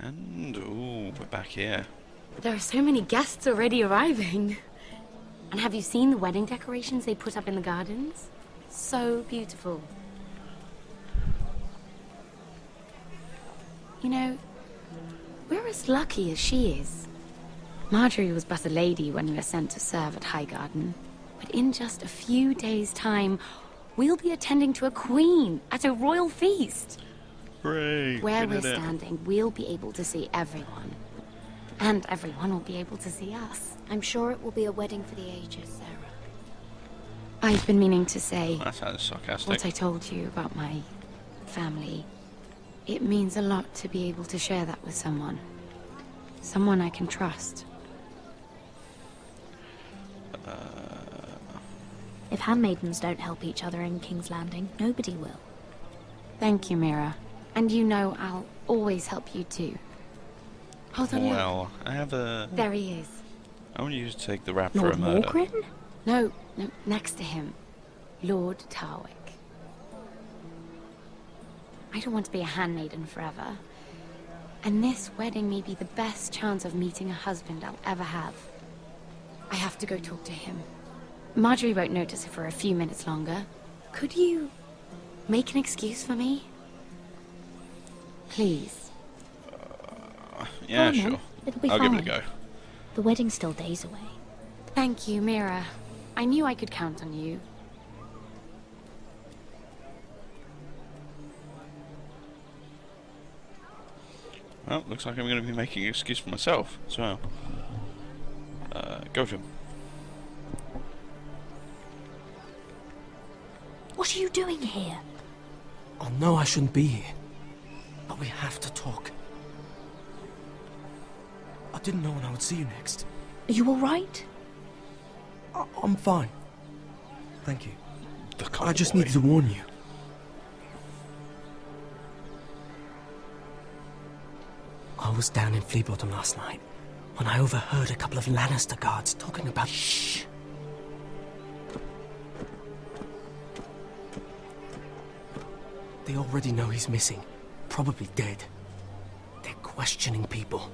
And, ooh, we're back here. There are so many guests already arriving. And have you seen the wedding decorations they put up in the gardens? So beautiful. You know, we're as lucky as she is. Marjorie was but a lady when we were sent to serve at Highgarden. But in just a few days' time, we'll be attending to a queen at a royal feast. Hooray! Where we're standing, we'll be able to see everyone. And everyone will be able to see us. I'm sure it will be a wedding for the ages, Sarah. I've been meaning to say That sounds sarcastic. what I told you about my family. It means a lot to be able to share that with someone. Someone I can trust. If handmaidens don't help each other in King's Landing, nobody will. Thank you, Mira. And you know I'll always help you too. Hold on, look. Well, I have a... There he is. I want you to take the rap for Lord a murder. Morgrin? No, next to him. Lord Tarwick. I don't want to be a handmaiden forever. And this wedding may be the best chance of meeting a husband I'll ever have. I have to go talk to him. Marjorie won't notice it for a few minutes longer. Could you make an excuse for me? Please. Yeah, Come on, sure. then. It'll be I'll give it a fine. go. The wedding's still days away. Thank you, Mira. I knew I could count on you. Well, looks like I'm going to be making an excuse for myself, so... go to him. What are you doing here? I know I shouldn't be here, but we have to talk. I didn't know when I would see you next. Are you alright? I'm fine. Thank you. The I just cowboy. needed to warn you. I was down in Fleabottom last night when I overheard a couple of Lannister guards talking about... Shh! They already know he's missing. Probably dead. They're questioning people.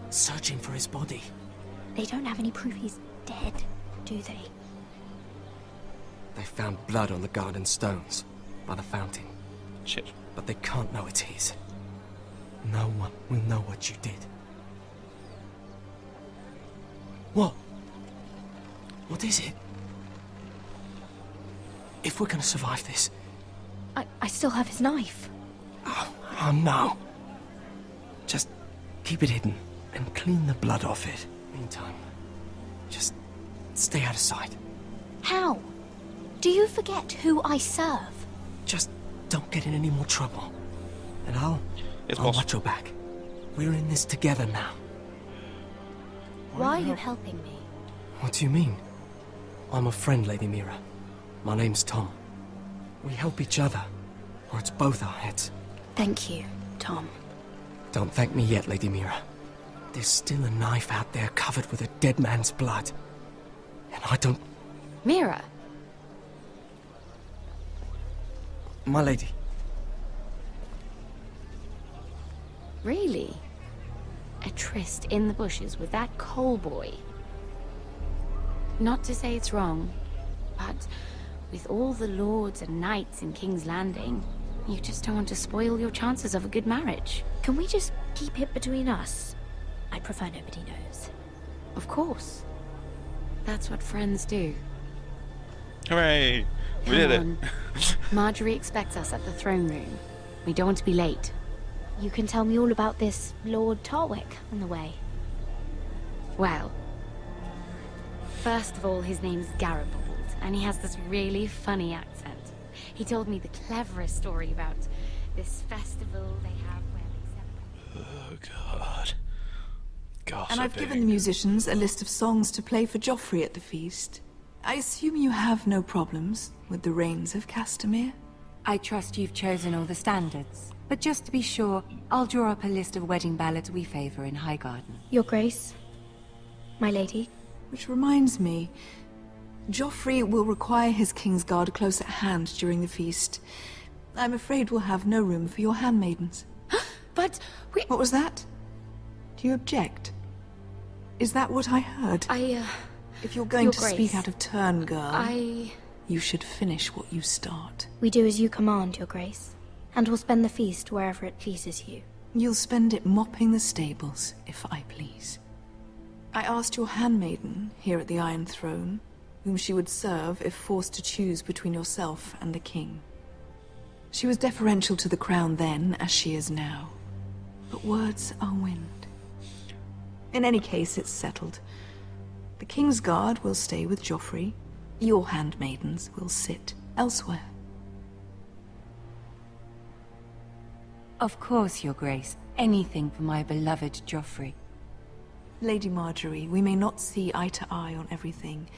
Searching for his body. They don't have any proof he's dead, do they? They found blood on the garden stones by the fountain. Shit. But they can't know it's his. No one will know what you did. What? What is it? If we're gonna survive this... I still have his knife. Oh no. Just keep it hidden and clean the blood off it. Meantime, just stay out of sight. How? Do you forget who I serve? Just don't get in any more trouble. And I'll It's watch possible. your back. We're in this together now. Why are you helping me? What do you mean? I'm a friend, Lady Mira. My name's Tom. We help each other, or it's both our heads. Thank you, Tom. Don't thank me yet, Lady Mira. There's still a knife out there covered with a dead man's blood. And I don't... Mira, My lady. really? A tryst in the bushes with that coal boy? Not to say it's wrong, but with all the lords and knights in King's Landing, you just don't want to spoil your chances of a good marriage. Can we just keep it between us? I prefer nobody knows. Of course. That's what friends do. Hooray! We Come did on. it. Marjorie expects us at the throne room. We don't want to be late. You can tell me all about this Lord Tarwick on the way. Well, first of all, his name's Garibaldi, and he has this really funny accent. He told me the cleverest story about this festival they have where they celebrate. Oh, God. Gossiping. And I've given the musicians a list of songs to play for Joffrey at the feast. I assume you have no problems with the Rains of Castamere? I trust you've chosen all the standards. But just to be sure, I'll draw up a list of wedding ballads we favor in Highgarden. Your Grace, my lady. Which reminds me, Joffrey will require his Kingsguard close at hand during the feast. I'm afraid we'll have no room for your handmaidens. But we... What was that? Do you object? Is that what I heard? If you're going Your to Grace, speak out of turn, girl, I... you should finish what you start. We do as you command, Your Grace, and will spend the feast wherever it pleases you. You'll spend it mopping the stables, if I please. I asked your handmaiden, here at the Iron Throne, whom she would serve if forced to choose between yourself and the king. She was deferential to the crown then, as she is now. But words are wind. In any case, it's settled. The King's Guard will stay with Joffrey. Your handmaidens will sit elsewhere. Of course, Your Grace. Anything for my beloved Joffrey. Lady Marjorie, we may not see eye to eye on everything,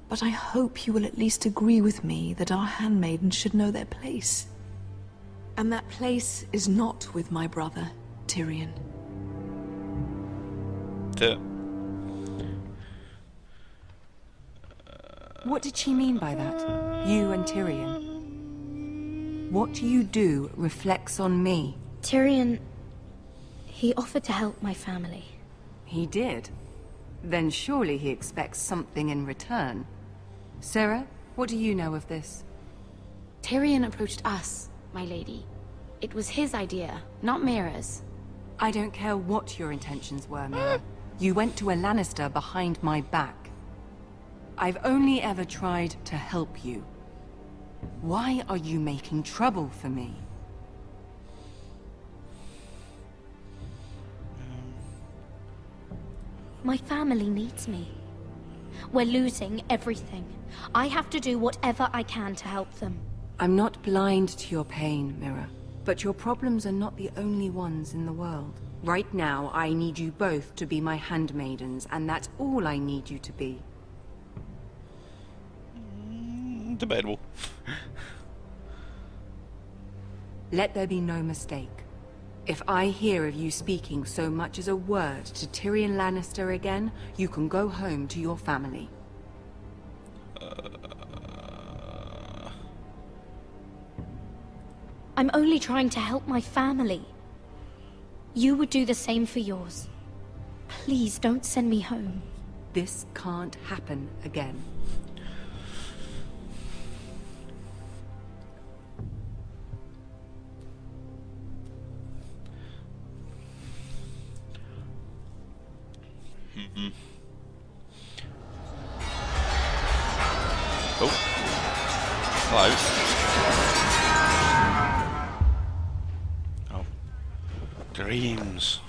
but I hope you will at least agree with me that our handmaidens should know their place. And that place is not with my brother, Tyrion. What did she mean by that? You and Tyrion? What you do reflects on me. Tyrion... he offered to help my family. He did? Then surely he expects something in return. Sarah, what do you know of this? Tyrion approached us, my lady. It was his idea, not Mira's. I don't care what your intentions were, Mira. You went to a Lannister behind my back. I've only ever tried to help you. Why are you making trouble for me? My family needs me. We're losing everything. I have to do whatever I can to help them. I'm not blind to your pain, Mira. But your problems are not the only ones in the world. Right now, I need you both to be my handmaidens, and that's all I need you to be. Debatable. Let there be no mistake. If I hear of you speaking so much as a word to Tyrion Lannister again, you can go home to your family. I'm only trying to help my family. You would do the same for yours. Please don't send me home. This can't happen again. Oh. Hello. Oh. Dreams.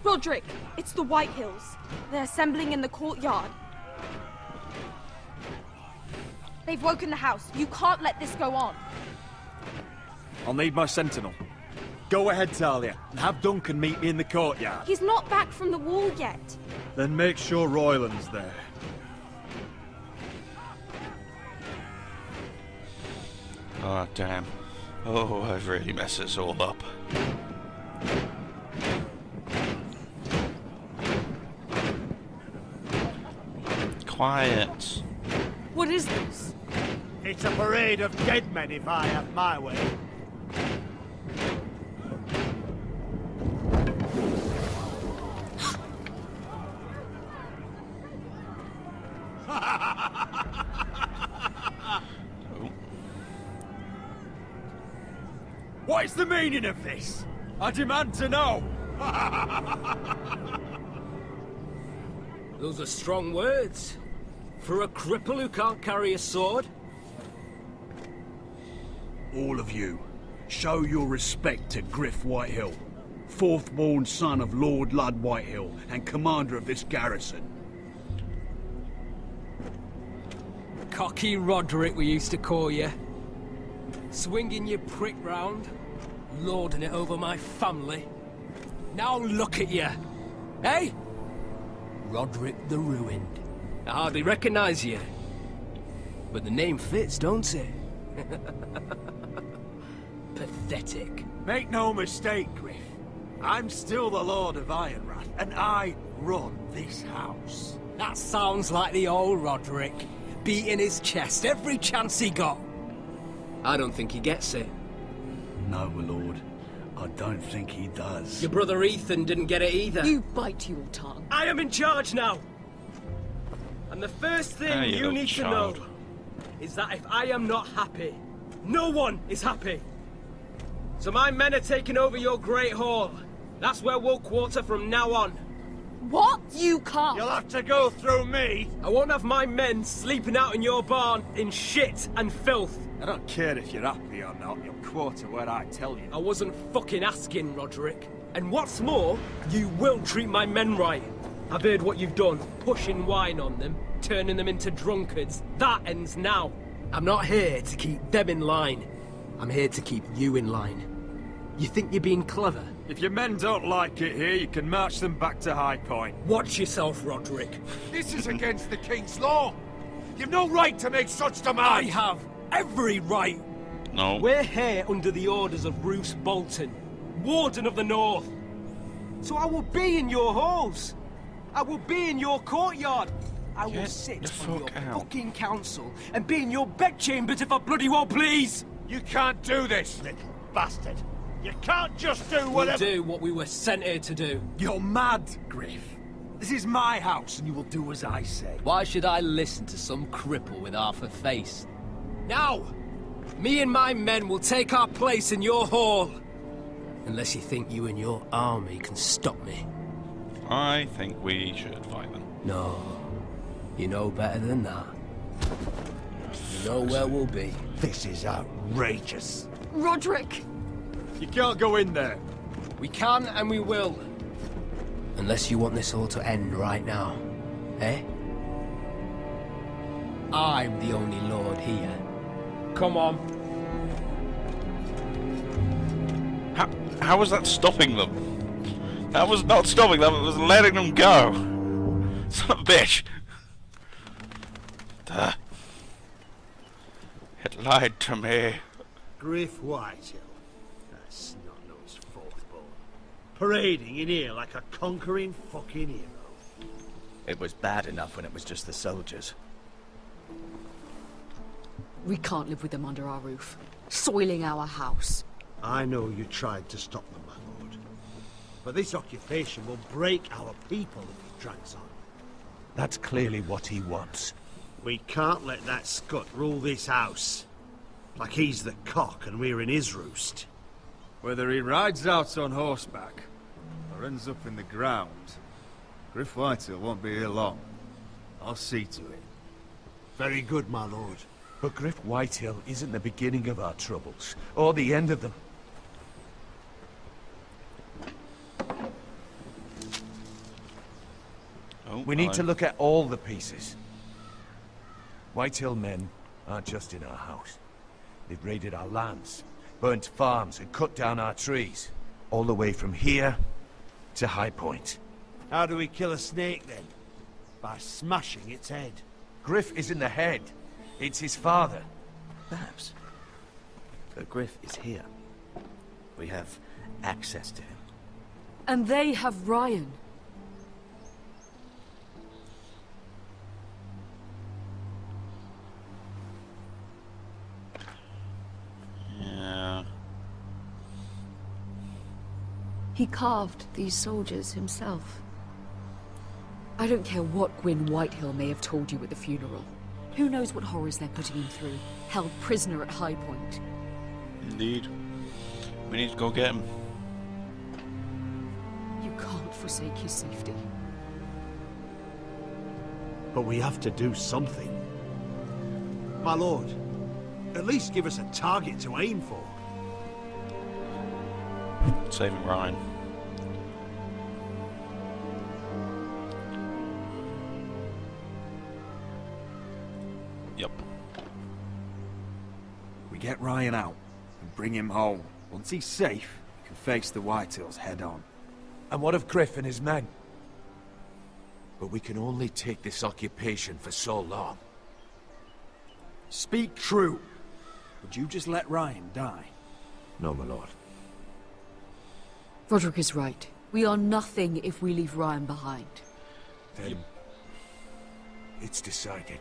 Roderick, it's the White Hills. They're assembling in the courtyard. They've woken the house. You can't let this go on. I'll need my sentinel. Go ahead, Talia, and have Duncan meet me in the courtyard. He's not back from the wall yet. Then make sure Royland's there. Oh, damn. Oh, I've really messed this all up. Quiet. What is this? It's a parade of dead men if I have my way. What is the meaning of this? I demand to know! Those are strong words. For a cripple who can't carry a sword? All of you, show your respect to Griff Whitehill, fourth-born son of Lord Ludd Whitehill and commander of this garrison. Cocky Roderick, we used to call you. Swinging your prick round, lording it over my family. Now look at you, eh? Roderick the Ruined. I hardly recognise you. But the name fits, don't it? Pathetic. Make no mistake, Griff. I'm still the Lord of Ironrath, and I run this house. That sounds like the old Roderick, beating his chest every chance he got. I don't think he gets it. No, my lord. I don't think he does. Your brother Ethan didn't get it either. You bite your tongue. I am in charge now! And the first thing you need to know is that if I am not happy, no one is happy. So my men are taking over your Great Hall. That's where we'll quarter from now on. What? You can't. You'll have to go through me. I won't have my men sleeping out in your barn in shit and filth. I don't care if you're happy or not. You'll quarter where I tell you. I wasn't fucking asking, Roderick. And what's more, you will treat my men right. I've heard what you've done, pushing wine on them, turning them into drunkards. That ends now. I'm not here to keep them in line. I'm here to keep you in line. You think you're being clever? If your men don't like it here, you can march them back to High Point. Watch yourself, Roderick. This is against the King's law. You've no right to make such I demands. have every right. No. We're here under the orders of Roose Bolton, Warden of the North. So I will be in your halls. I will be in your courtyard. I will sit on your fucking council and be in your bedchambers if I bloody well please. You can't do this, Little bastard. You can't just do whatever... We'll do what we were sent here to do. You're mad, Griff. This is my house and you will do as I say. Why should I listen to some cripple with half a face? Now, me and my men will take our place in your hall. Unless you think you and your army can stop me. I think we should fight them. No. You know better than that. You know where we'll be. This is outrageous. Roderick! You can't go in there. We can and we will. Unless you want this all to end right now. Eh? I'm the only lord here. Come on. How was that stopping them? That was not stopping them, it was letting them go. Son of a bitch. Duh. It lied to me. Griff Whitehill. That snot-nosed fourth-born. Parading in here like a conquering fucking hero. It was bad enough when it was just the soldiers. We can't live with them under our roof, soiling our house. I know you tried to stop them, my lord. But this occupation will break our people if it drags on. That's clearly what he wants. We can't let that scut rule this house. Like he's the cock and we're in his roost. Whether he rides out on horseback or ends up in the ground, Griff Whitehill won't be here long. I'll see to it. Very good, my lord. But Griff Whitehill isn't the beginning of our troubles, or the end of them. We need to look at all the pieces. Whitehill men aren't just in our house. They've raided our lands, burnt farms and cut down our trees. All the way from here to High Point. How do we kill a snake then? By smashing its head. Griff isn't the head. It's his father. Perhaps. But Griff is here. We have access to him. And they have Ryan. Yeah. He carved these soldiers himself. I don't care what Gwyn Whitehill may have told you at the funeral. Who knows what horrors they're putting him through, held prisoner at High Point. Indeed. We need to go get him. You can't forsake his safety. But we have to do something. My lord, at least give us a target to aim for. Saving Ryan. Yep. We get Ryan out and bring him home. Once he's safe, we can face the Whitehills head on. And what of Griff and his men? But we can only take this occupation for so long. Speak true. Would you just let Ryan die? No, my lord. Roderick is right. We are nothing if we leave Ryan behind. Then it's decided.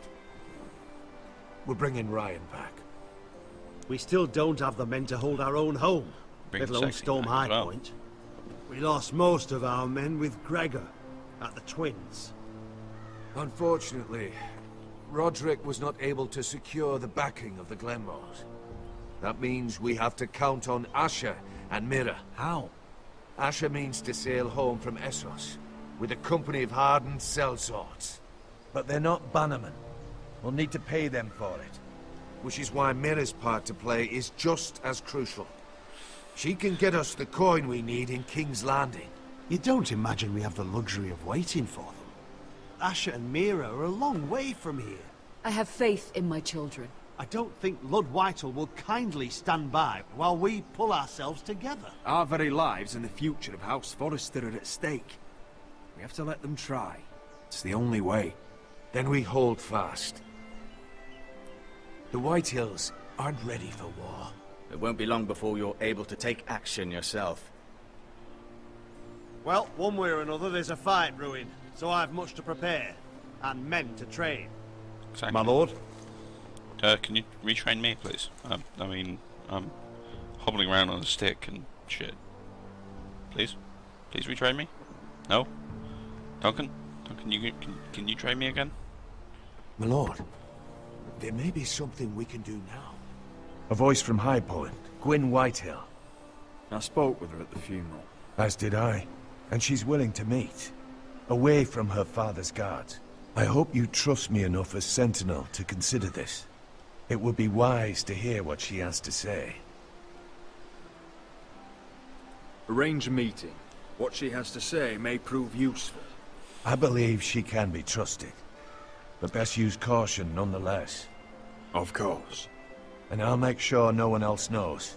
We're bringing Ryan back. We still don't have the men to hold our own home, Bring let alone sexy storm back High as well. Point. We lost most of our men with Gregor at the Twins. Unfortunately, Roderick was not able to secure the backing of the Glenmores. That means we have to count on Asher and Mira. How? Asher means to sail home from Essos with a company of hardened sellswords. But they're not bannermen. We'll need to pay them for it. Which is why Mira's part to play is just as crucial. She can get us the coin we need in King's Landing. You don't imagine we have the luxury of waiting for them? Asher and Mira are a long way from here. I have faith in my children. I don't think Lord Whitehall will kindly stand by while we pull ourselves together. Our very lives and the future of House Forrester are at stake. We have to let them try. It's the only way. Then we hold fast. The Whitehills aren't ready for war. It won't be long before you're able to take action yourself. Well, one way or another, there's a fight brewing, so I've much to prepare, and men to train. Exactly. My lord? Can you retrain me, please? I mean, I'm hobbling around on a stick and shit. Please? Please retrain me? No? Duncan? Duncan, can you train me again? My lord, there may be something we can do now. A voice from High Point, Gwyn Whitehill. I spoke with her at the funeral. As did I. And she's willing to meet. Away from her father's guards. I hope you trust me enough as Sentinel to consider this. It would be wise to hear what she has to say. Arrange a meeting. What she has to say may prove useful. I believe she can be trusted. But best use caution nonetheless. Of course. And I'll make sure no one else knows.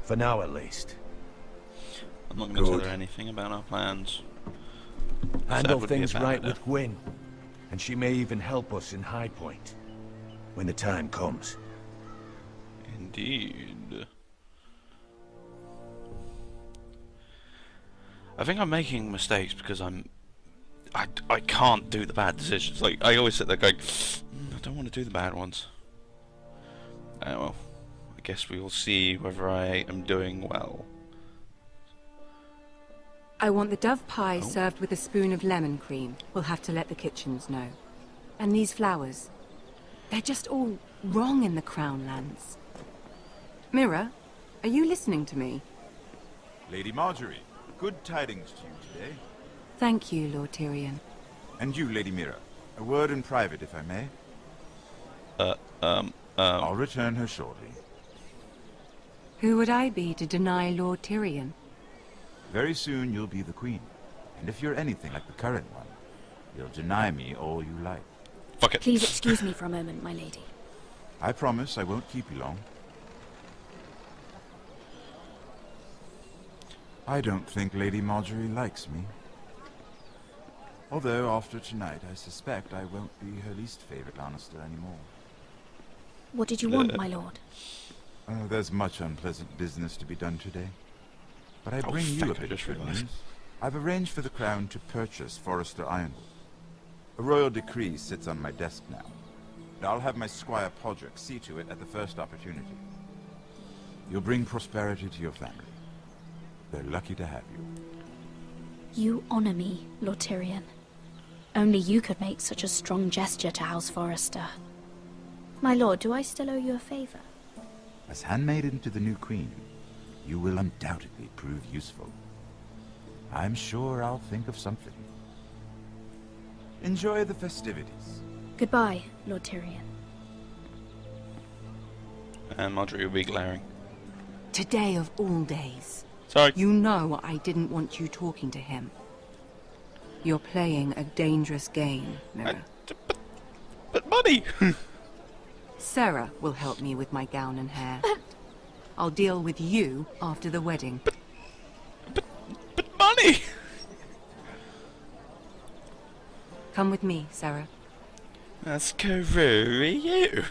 For now at least. I'm not going to tell her anything about our plans. Handle things right with Gwyn. And she may even help us in High Point. When the time comes. Indeed. I think I'm making mistakes because I can't do the bad decisions. Like, I always sit there going, I don't want to do the bad ones. Well, I guess we will see whether I am doing well. I want the dove pie served with a spoon of lemon cream. We'll have to let the kitchens know. And these flowers. They're just all wrong in the Crown lands. Mira, are you listening to me? Lady Marjorie, good tidings to you today. Thank you, Lord Tyrion. And you, Lady Mira. A word in private, if I may. I'll return her shortly. Who would I be to deny Lord Tyrion? Very soon you'll be the queen. And if you're anything like the current one, you'll deny me all you like. Fuck it. Please excuse me for a moment, my lady. I promise I won't keep you long. I don't think Lady Marjorie likes me. Although, after tonight, I suspect I won't be her least favorite Lannister anymore. What did you want, my lord? There's much unpleasant business to be done today. But I bring you a bit of good news. I've arranged for the Crown to purchase Forrester Ironwood. A royal decree sits on my desk now. And I'll have my squire Podrick see to it at the first opportunity. You'll bring prosperity to your family. They're lucky to have you. You honor me, Lord Tyrion. Only you could make such a strong gesture to House Forrester. My lord, do I still owe you a favor? As handmaiden to the new queen, you will undoubtedly prove useful. I'm sure I'll think of something. Enjoy the festivities. Goodbye, Lord Tyrion. And Marjorie will be glaring. Today of all days. Sorry. You know I didn't want you talking to him. You're playing a dangerous game, Mira. But money! Sarah will help me with my gown and hair. I'll deal with you after the wedding. But money! Come with me, Sarah. That's Karoo you.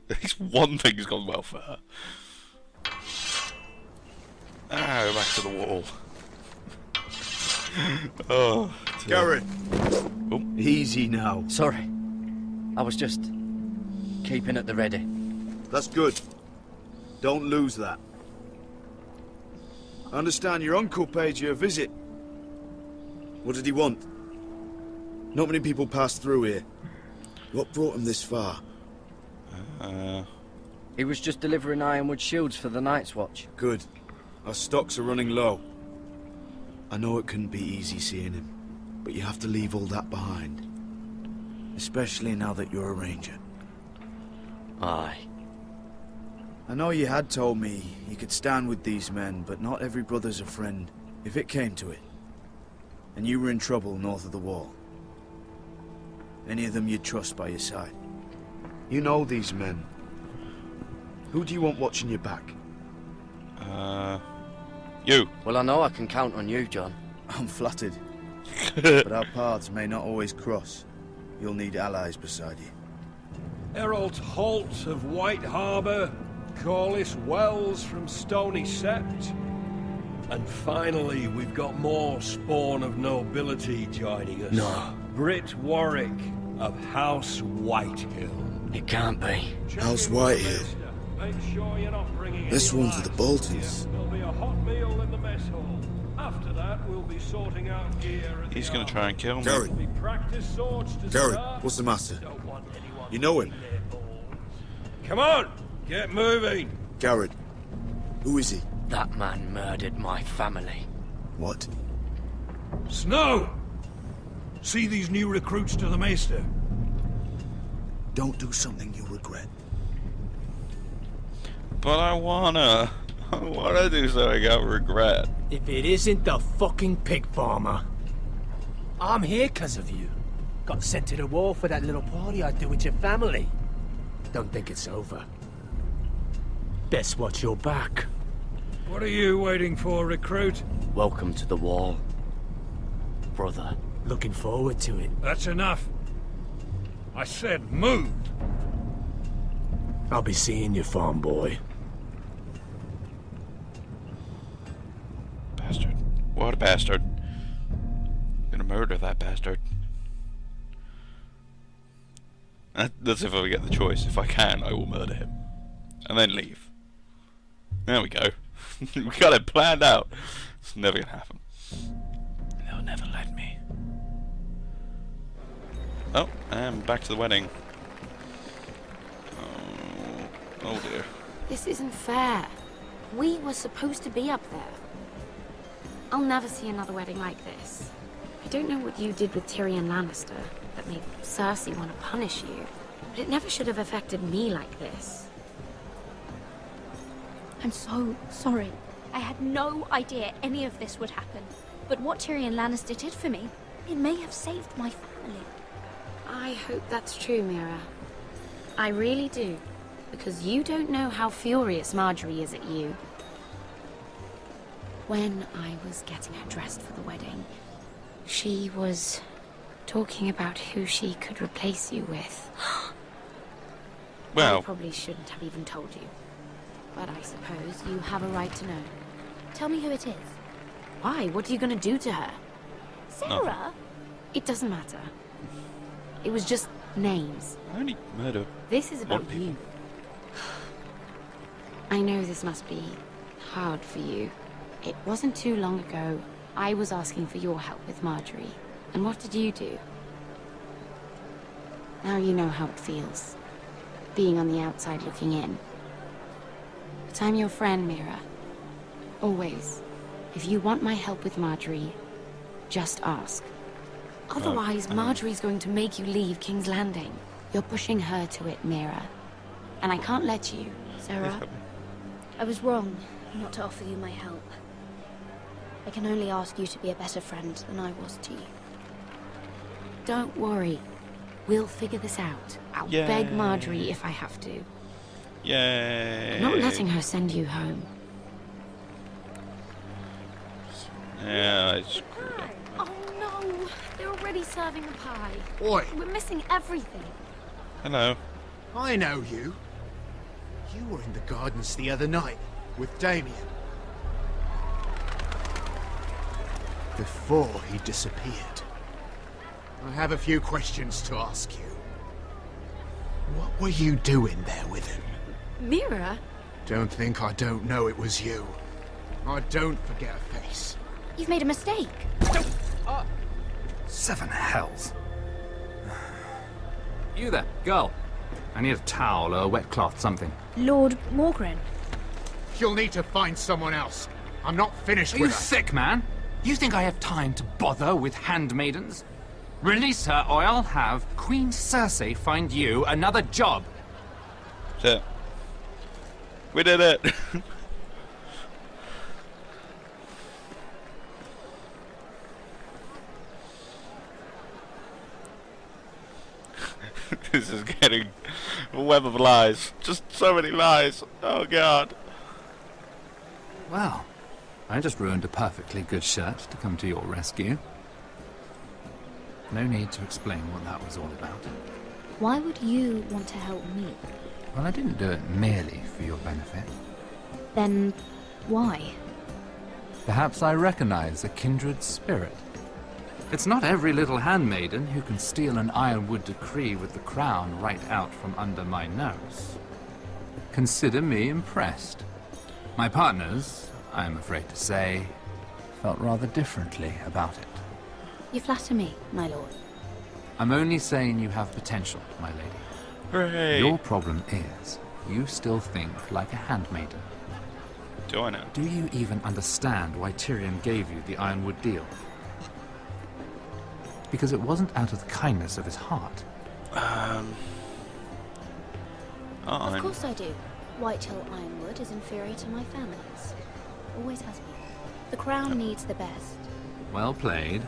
At least one thing's gone well for her. Ah, back to the wall. Oh, Garrett. Oh. Easy now. Sorry. I was just keeping at the ready. That's good. Don't lose that. I understand your uncle paid you a visit. What did he want? Not many people pass through here. What brought him this far? He was just delivering ironwood shields for the Night's Watch. Good. Our stocks are running low. I know it couldn't be easy seeing him, but you have to leave all that behind. Especially now that you're a ranger. Aye. I know you had told me you could stand with these men, but not every brother's a friend, if it came to it. And you were in trouble north of the wall. Any of them you'd trust by your side. You know these men. Who do you want watching your back? You. Well, I know I can count on you, John. I'm flattered. But our paths may not always cross. You'll need allies beside you. Errol Holt of White Harbour, Corliss Wells from Stony Sept. And finally, we've got more spawn of nobility joining us. No. Britt Warwick of House Whitehill. It can't be. House Whitehill. Make sure you're not bringing This any one's of the Boltons. There'll be a hot meal in the mess hall. After that, we'll be sorting out gear. He's gonna try and kill me. Garrett. Practice swords to Garrett, start. what's the matter? You know him? Come on, get moving. Garrett. Who is he? That man murdered my family. What? Snow! See these new recruits to the Maester? Don't do something you'll regret. But I wanna do something I regret. If it isn't the fucking pig farmer. I'm here 'cause of you. Got sent to the war for that little party I do with your family. Don't think it's over. Best watch your back. What are you waiting for, recruit? Welcome to the wall, brother. Looking forward to it. That's enough. I said move. I'll be seeing you, farm boy. Bastard. What a bastard. Gonna murder that bastard. That's if I get the choice. If I can, I will murder him. And then leave. There we go. We got it planned out. It's never gonna happen. They'll never let me. Oh, and back to the wedding. Oh dear. This isn't fair. We were supposed to be up there. I'll never see another wedding like this. I don't know what you did with Tyrion Lannister that made Cersei want to punish you, but it never should have affected me like this. I'm so sorry. I had no idea any of this would happen. But what Tyrion Lannister did for me, it may have saved my family. I hope that's true, Mira. I really do. Because you don't know how furious Marjorie is at you. When I was getting her dressed for the wedding, she was talking about who she could replace you with. Well, I probably shouldn't have even told you. But I suppose you have a right to know. Tell me who it is. Why? What are you going to do to her? Sarah? It doesn't matter. It was just names. I only murder. This is about people. you. I know this must be hard for you. It wasn't too long ago I was asking for your help with Marjorie. And what did you do? Now you know how it feels. Being on the outside looking in. But I'm your friend, Mira. Always. If you want my help with Marjorie, just ask. Otherwise, Marjorie's going to make you leave King's Landing. You're pushing her to it, Mira. And I can't let you. Sarah, I was wrong not to offer you my help. I can only ask you to be a better friend than I was to you. Don't worry. We'll figure this out. I'll Yay. beg Marjorie if I have to. Yay. I'm not letting her send you home. Yeah, I screwed up. Oh no! They're already serving the pie. Oi. We're missing everything. Hello. I know you. You were in the gardens the other night with Damien. Before he disappeared. I have a few questions to ask you. What were you doing there with him? Mira? Don't think I don't know it was you. I don't forget a face. You've made a mistake. Seven hells. You there, girl. I need a towel or a wet cloth, something. Lord Morgren. You'll need to find someone else. I'm not finished Are with you her. sick, man? You think I have time to bother with handmaidens? Release her, or I'll have Queen Cersei find you another job. That's it. We did it. This is getting a web of lies. Just so many lies. Oh god. Well, I just ruined a perfectly good shirt to come to your rescue. No need to explain what that was all about. Why would you want to help me? Well, I didn't do it merely for your benefit. Then why? Perhaps I recognize a kindred spirit. It's not every little handmaiden who can steal an ironwood decree with the crown right out from under my nose. Consider me impressed. My partners, I am afraid to say, felt rather differently about it. You flatter me, my lord. I'm only saying you have potential, my lady. Hooray. Your problem is, you still think like a handmaiden. Do I know? Do you even understand why Tyrion gave you the ironwood deal? Because it wasn't out of the kindness of his heart. Of course I do. Whitehill Ironwood is inferior to my family's. Always has been. The crown needs the best. Well played.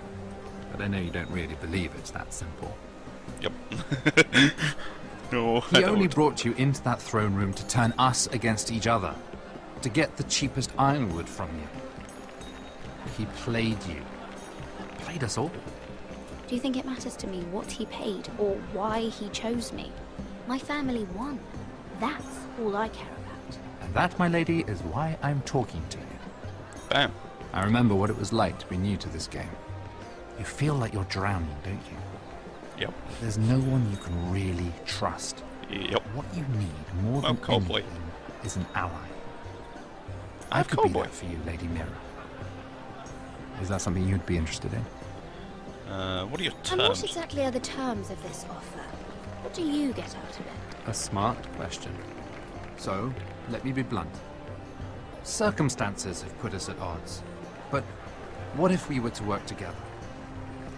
But I know you don't really believe it's that simple. Yep. No, He only brought you into that throne room to turn us against each other. To get the cheapest ironwood from you. He played you. Played us all. Do you think it matters to me what he paid or why he chose me? My family won. That's all I care about. And that, my lady, is why I'm talking to you. Bam. I remember what it was like to be new to this game. You feel like you're drowning, don't you? Yep. There's no one you can really trust. Yep. What you need more than anything is an ally. I could be that for you, Lady Mira. Is that something you'd be interested in? What are your terms? And what exactly are the terms of this offer? What do you get out of it? A smart question. So, let me be blunt. Circumstances have put us at odds. But what if we were to work together?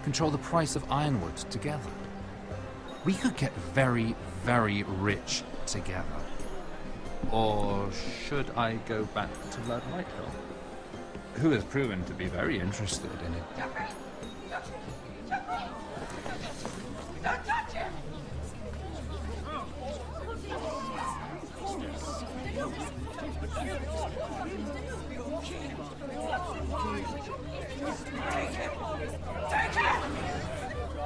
Control the price of ironwood together? We could get very, very rich together. Or should I go back to Lord Whitehill, who has proven to be very interested in it? Don't touch him! Take him! Take him!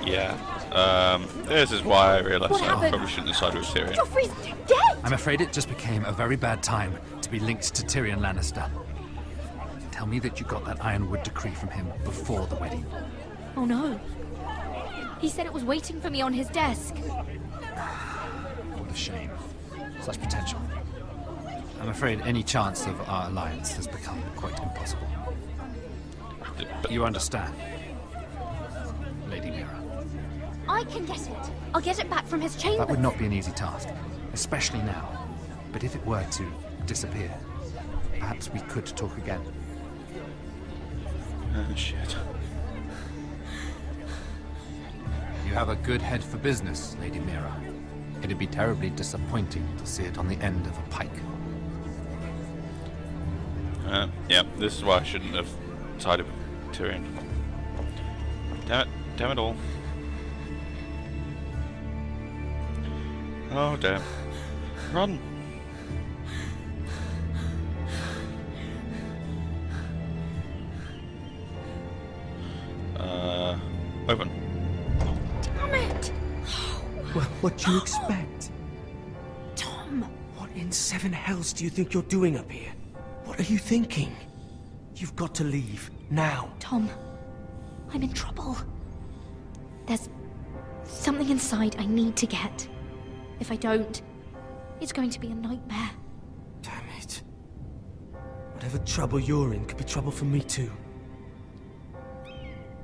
Yeah. This is why I realised What I happened? probably shouldn't have sided with Tyrion. Joffrey's dead! I'm afraid it just became a very bad time to be linked to Tyrion Lannister. Tell me that you got that ironwood decree from him before the wedding. Oh no. He said it was waiting for me on his desk. What a shame. Such potential. I'm afraid any chance of our alliance has become quite impossible. You understand, Lady Mira? I can get it. I'll get it back from his chamber. That would not be an easy task, especially now. But if it were to disappear, perhaps we could talk again. Oh, shit. You have a good head for business, Lady Mira. It'd be terribly disappointing to see it on the end of a pike. Yeah, this is why I shouldn't have sided with Tyrion. Damn it. Damn it all. Oh, damn. Run! Open. Damn it! Well, what do you expect? Tom! What in seven hells do you think you're doing up here? What are you thinking? You've got to leave, now. Tom, I'm in trouble. There's something inside I need to get. If I don't, it's going to be a nightmare. Damn it. Whatever trouble you're in could be trouble for me too.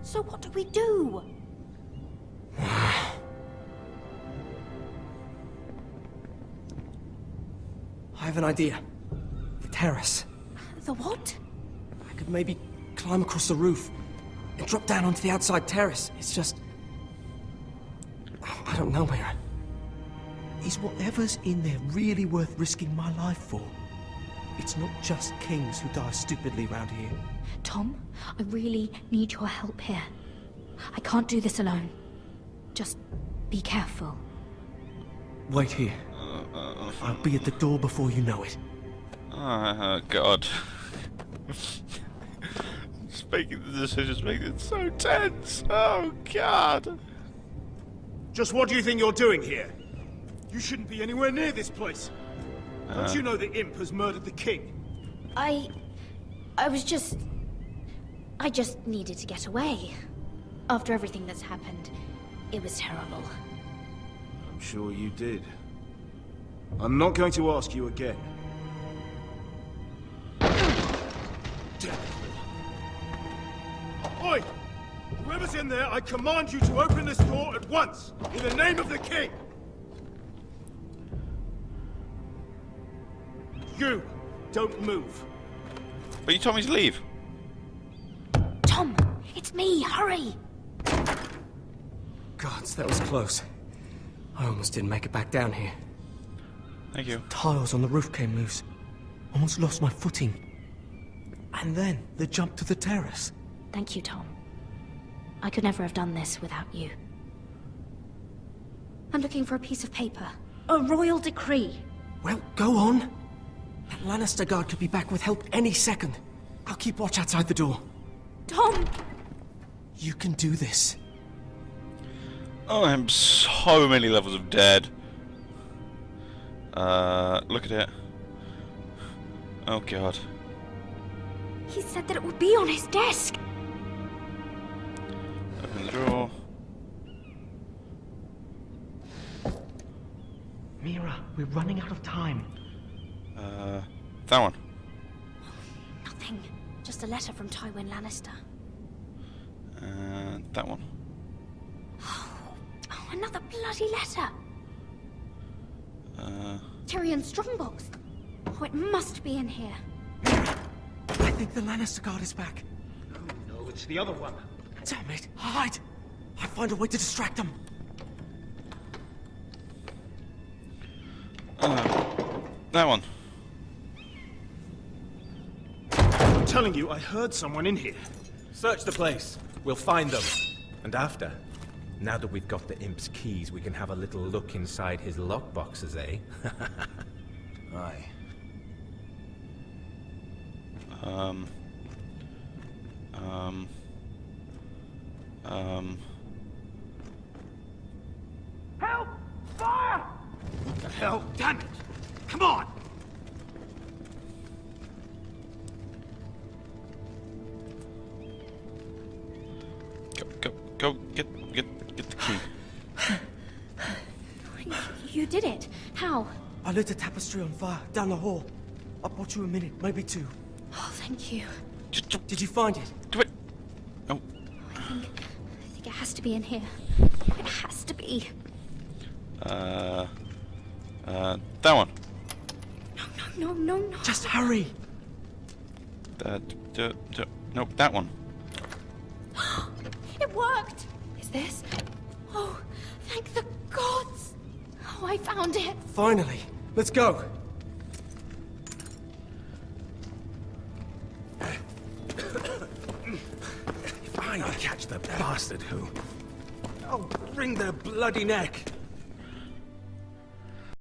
So what do we do? I have an idea. The terrace. The what? I could maybe climb across the roof and drop down onto the outside terrace. It's just... I don't know, Mira. Is whatever's in there really worth risking my life for? It's not just kings who die stupidly round here. Tom, I really need your help here. I can't do this alone. Just be careful. Wait here. I'll be at the door before you know it. Oh, God. Just making the decisions makes it so tense. Oh, God. Just what do you think you're doing here? You shouldn't be anywhere near this place. Don't you know the imp has murdered the king? I just needed to get away. After everything that's happened, it was terrible. I'm sure you did. I'm not going to ask you again. Oi! Whoever's in there, I command you to open this door at once! In the name of the king! You! Don't move! But you told me to leave. Tom! It's me! Hurry! Gods, that was close. I almost didn't make it back down here. Thank you. Tiles on the roof came loose. Almost lost my footing. And then the jump to the terrace. Thank you, Tom. I could never have done this without you. I'm looking for a piece of paper. A royal decree. Well, go on. That Lannister guard could be back with help any second. I'll keep watch outside the door. Tom! You can do this. Oh, I'm so many levels of dead. Look at it. Oh, God. He said that it would be on his desk. Open the drawer. Mira, we're running out of time. That one. Nothing. Just a letter from Tywin Lannister. That one. Oh, another bloody letter. Tyrion's strongbox. Oh, it must be in here. I think the Lannister guard is back. No, it's the other one. Damn it! Hide! I'll find a way to distract them. That one. I'm telling you, I heard someone in here. Search the place. We'll find them. And after, now that we've got the imp's keys, we can have a little look inside his lockboxes, eh? Aye. Help! Fire! What the hell? Damn it! Come on! Go, get the key. You did it. How? I lit a tapestry on fire down the hall. I bought you a minute, maybe two. Oh, thank you. Did you find it? Do it. Oh. I think it has to be in here. It has to be. That one. No. Just hurry. Nope, that one. It worked! Is this? Oh, thank the gods! Oh, I found it! Finally. Let's go. If I catch the bastard who... I'll wring their bloody neck.